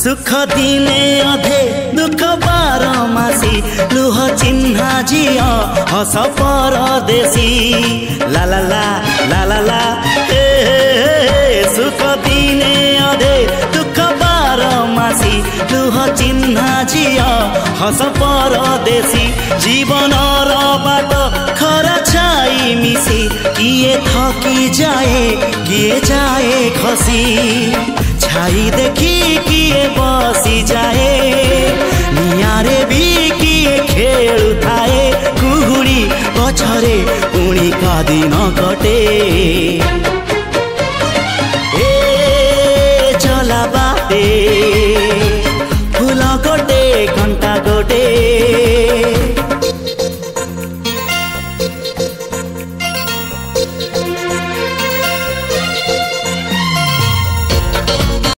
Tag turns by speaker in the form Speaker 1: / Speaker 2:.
Speaker 1: सुख दिने अधे दुख बारमासी लुह चिन्हा झियो हस परदेशी ला ला ला ला ला ला सुख दिने अधे दुख बारमासी लुह चिन्हा झियो हस परदेशी जीवन र बाट खरा छाई मिसी किए थकी जाए किए जाए खसी छाई देखी किए बसी जाए नियारे भी किए खेलु थाए कुहुड़ी पछरे पुणी का दिन कटे ए चला बाटे फूल गोटे घंटा गोटे